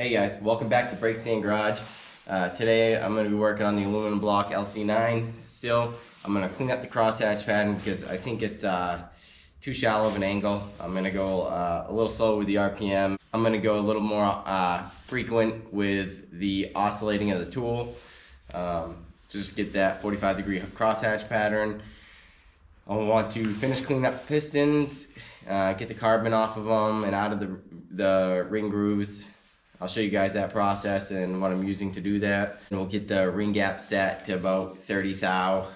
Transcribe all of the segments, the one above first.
Hey guys, welcome back to Brake Stand Garage. Today I'm going to be working on the aluminum block LC9 still. I'm going to clean up the crosshatch pattern because I think it's too shallow of an angle. I'm going to go a little slow with the RPM. I'm going to go a little more frequent with the oscillating of the tool. Just get that 45-degree crosshatch pattern. I want to finish cleaning up the pistons, get the carbon off of them and out of the ring grooves. I'll show you guys that process and what I'm using to do that. And we'll get the ring gap set to about 30 thou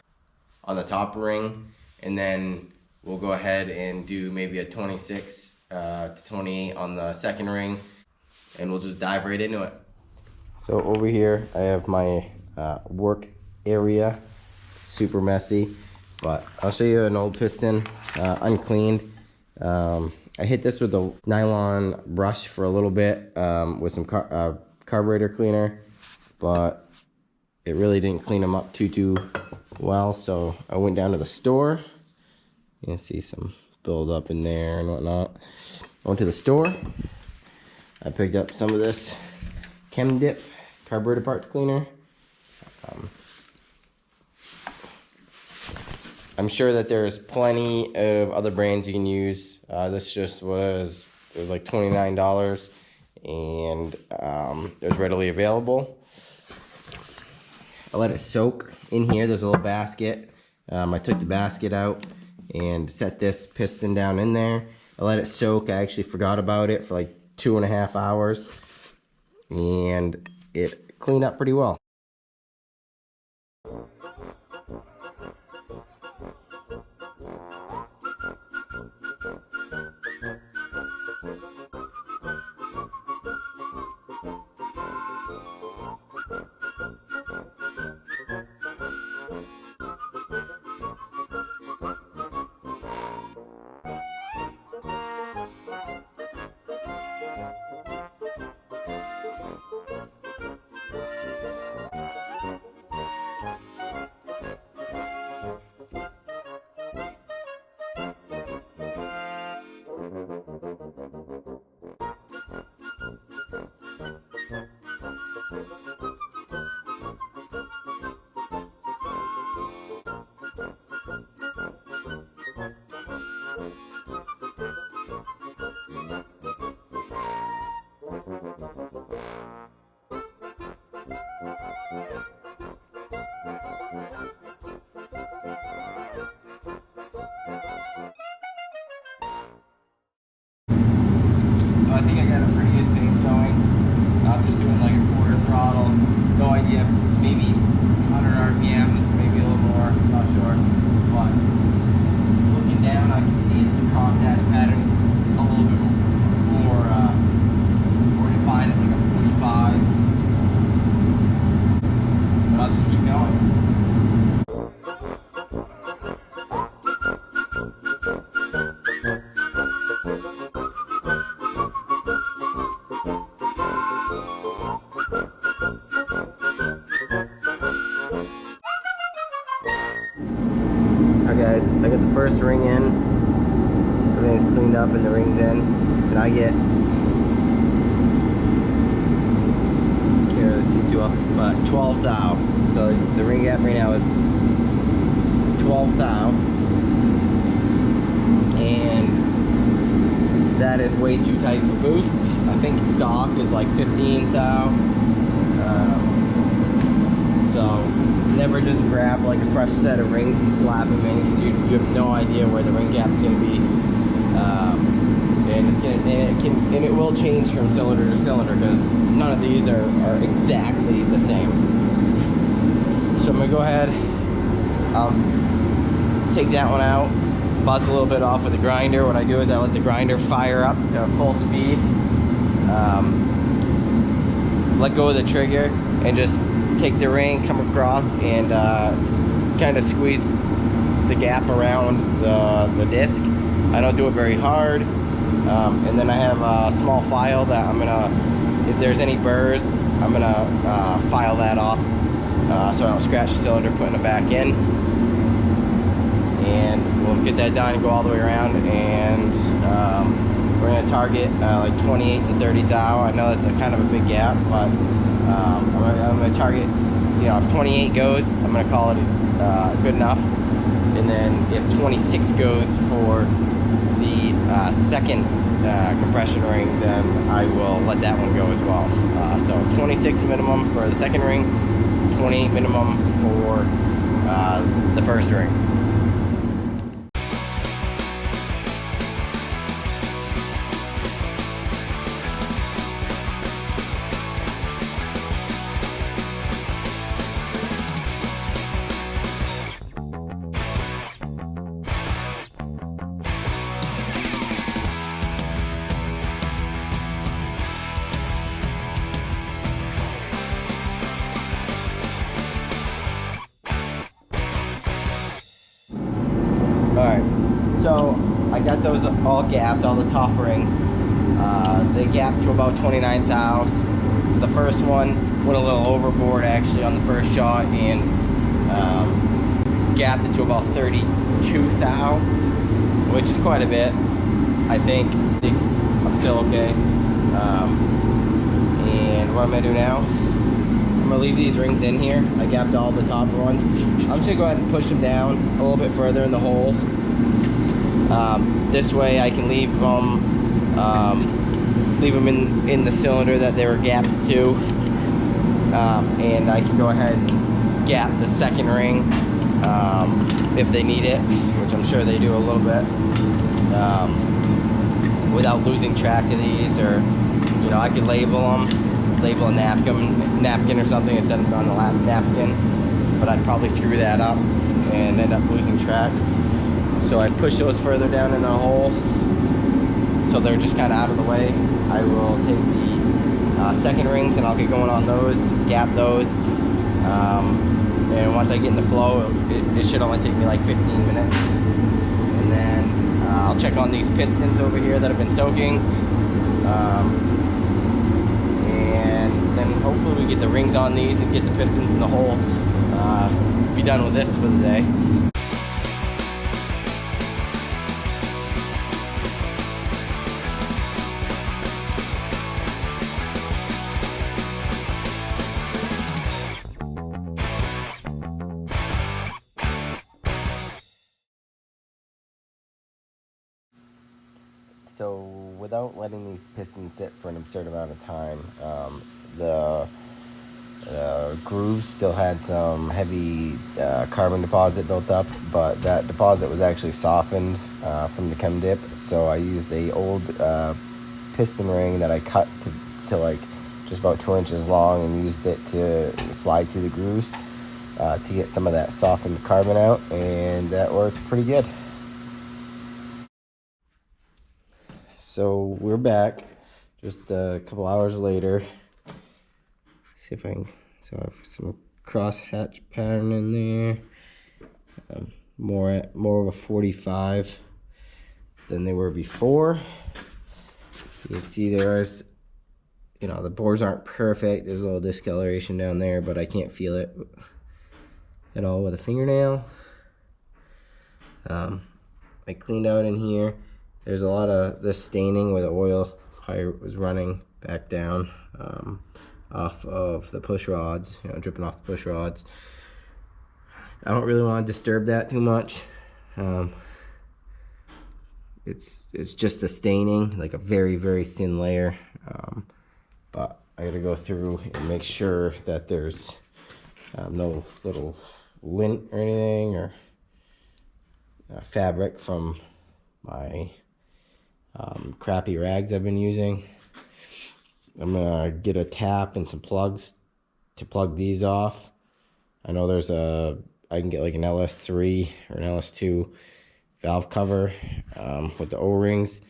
on the top ring, and then we'll go ahead and do maybe a 26 to 28 on the second ring, and we'll just dive right into it. So over here I have my work area, super messy, but I'll show you an old piston, uncleaned. I hit this with a nylon brush for a little bit with some carburetor cleaner, but it really didn't clean them up too well, so I went down to the store. You can see some build up in there and whatnot. I went to the store. I picked up some of this Chem Dip carburetor parts cleaner. I'm sure that there's plenty of other brands you can use. This just was like $29, and it was readily available. I let it soak in here. There's a little basket. I took the basket out and set this piston down in there. I let it soak. I actually forgot about it for like 2.5 hours, and it cleaned up pretty well. I think I got a pretty good pace going. I'm just doing like a quarter throttle. No idea, maybe 100 RPMs, maybe a little more, not sure. But looking down, I can see that the crosshatch pattern's a little bit more defined at like a 45. But I'll just keep going. Guys, I got the first ring in, everything's cleaned up and the ring's in, and I get, can't really see too well, but 12 thou. So the ring gap right now is 12 thou, and that is way too tight for boost. I think stock is like 15 thou. So never just grab like a fresh set of rings and slap them in, because you have no idea where the ring gap is going to be, and it will change from cylinder to cylinder, because none of these are exactly the same. So I'm going to go ahead, take that one out, buzz a little bit off with the grinder. What I do is I let the grinder fire up to full speed, let go of the trigger, and just take the ring, come across, and kind of squeeze the gap around the disc. I don't do it very hard, and then I have a small file that I'm gonna, if there's any burrs, I'm gonna file that off so I don't scratch the cylinder putting it back in. And we'll get that done and go all the way around, and we're gonna target like 28 and 30 thou. I know that's a kind of a big gap, but I'm gonna target, you know, if 28 goes, I'm gonna call it good enough. And then if 26 goes for the second compression ring, then I will let that one go as well. So 26 minimum for the second ring, 28 minimum for the first ring. Alright, so I got those all gapped, all the top rings. They gapped to about 29 thou. The first one went a little overboard actually on the first shot and gapped it to about 32 thou, which is quite a bit. I think I'm still okay. And what I'm going to do now, I'm going to leave these rings in here. I gapped all the top ones. I'm just going to go ahead and push them down a little bit further in the hole. This way I can leave them in the cylinder that they were gapped to, and I can go ahead and gap the second ring if they need it, which I'm sure they do a little bit, without losing track of these. Or, you know, I could label a napkin or something and set them on the napkin, but I'd probably screw that up and end up losing track. So I push those further down in the hole so they're just kind of out of the way. I will take the second rings and I'll get going on those, gap those, and once I get in the flow, it should only take me like 15 minutes. And then I'll check on these pistons over here that have been soaking, and then hopefully we get the rings on these and get the pistons in the holes. Be done with this for the day. So without letting these pistons sit for an absurd amount of time, the grooves still had some heavy carbon deposit built up, but that deposit was actually softened from the chem dip. So I used a old piston ring that I cut to like just about 2 inches long and used it to slide through the grooves to get some of that softened carbon out, and that worked pretty good. So we're back just a couple hours later. See if I can, so I have some cross hatch pattern in there. More of a 45 than they were before. You can see there's, you know, the bores aren't perfect. There's a little discoloration down there, but I can't feel it at all with a fingernail. I cleaned out in here. There's a lot of this staining where the oil was running back down off of the push rods, you know, dripping off the push rods. I don't really want to disturb that too much. It's just a staining, like a very, very thin layer. But I gotta go through and make sure that there's no little lint or anything, or fabric from my crappy rags I've been using. I'm gonna get a tap and some plugs to plug these off. I know there's I can get like an LS3 or an LS2 valve cover with the O-rings,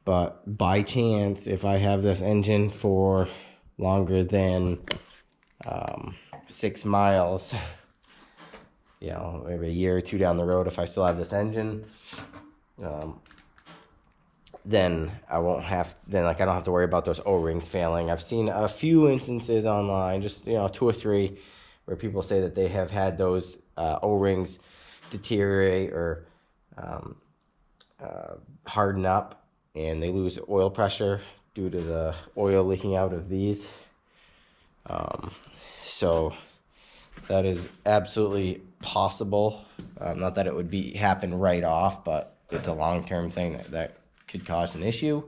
but by chance, if I have this engine for longer than 6 miles, you know, maybe a year or two down the road, if I still have this engine, then I don't have to worry about those O-rings failing. I've seen a few instances online, just, you know, 2 or 3, where people say that they have had those O-rings deteriorate or harden up and they lose oil pressure due to the oil leaking out of these. So that is absolutely possible. Not that it would happen right off, but it's a long-term thing that could cause an issue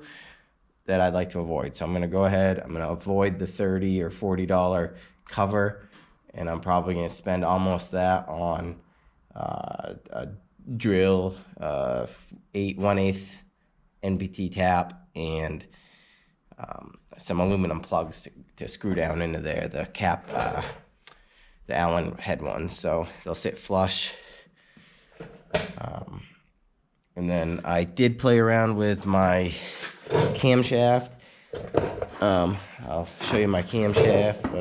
that I'd like to avoid. So I'm going to go ahead, I'm going to avoid the $30 or $40 cover, and I'm probably going to spend almost that on a drill, 1/8 NBT tap, and some aluminum plugs to screw down into there, the cap, the Allen head ones, so they'll sit flush. And then I did play around with my camshaft. I'll show you my camshaft,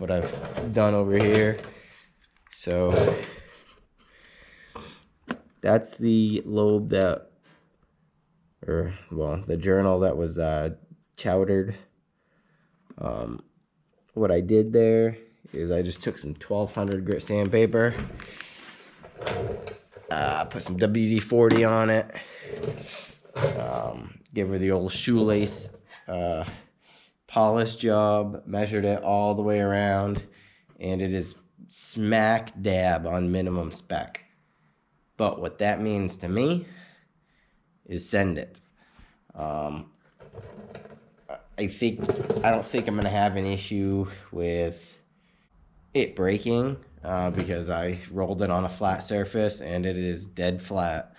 what I've done over here. So that's the lobe that, the journal that was chowdered. What I did there is I just took some 1200 grit sandpaper, put some WD-40 on it, give her the old shoelace polish job, measured it all the way around, and it is smack dab on minimum spec. But what that means to me is send it. I don't think I'm gonna have an issue with it breaking, because I rolled it on a flat surface and it is dead flat.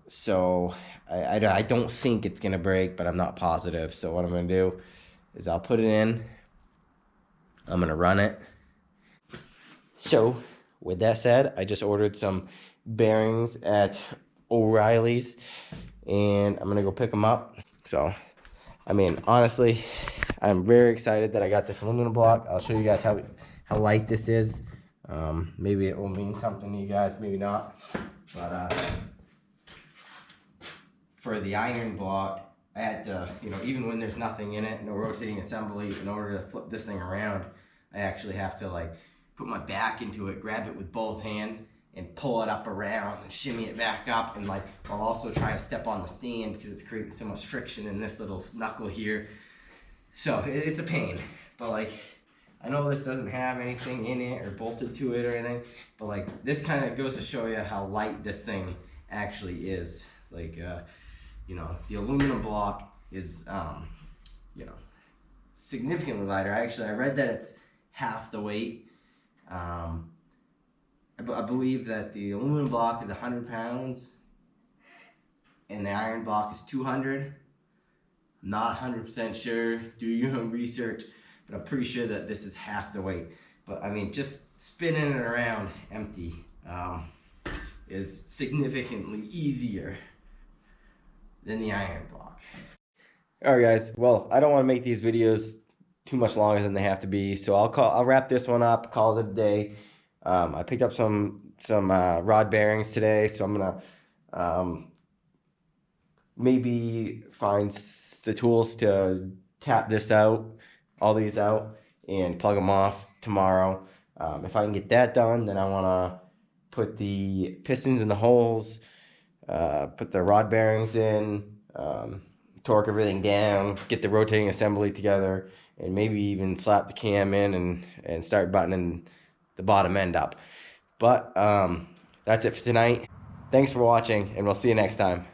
So I don't think it's gonna break, but I'm not positive. So what I'm gonna do is I'll put it in, I'm gonna run it. So with that said, I just ordered some bearings at O'Reilly's, and I'm gonna go pick them up. So I mean, honestly, I'm very excited that I got this aluminum block. I'll show you guys how light this is. Maybe it will mean something to you guys, maybe not. But for the iron block, I had to, even when there's nothing in it, no rotating assembly, in order to flip this thing around, I actually have to like put my back into it, grab it with both hands, and pull it up around and shimmy it back up, and like I'll also try to step on the stand because it's creating so much friction in this little knuckle here. So it's a pain, but like I know this doesn't have anything in it or bolted to it or anything, but like this kind of goes to show you how light this thing actually is. Like the aluminum block is significantly lighter. I read that it's half the weight. I believe that the aluminum block is 100 pounds and the iron block is 200. I'm not 100% sure, do your own research, but I'm pretty sure that this is half the weight. But I mean, just spinning it around empty is significantly easier than the iron block. Alright guys, well, I don't want to make these videos too much longer than they have to be, so I'll wrap this one up, call it a day. I picked up some rod bearings today, so I'm gonna maybe find the tools to tap all these out, and plug them off tomorrow. If I can get that done, then I wanna put the pistons in the holes, put the rod bearings in, torque everything down, get the rotating assembly together, and maybe even slap the cam in and start buttoning the bottom end up. But that's it for tonight. Thanks for watching, and we'll see you next time.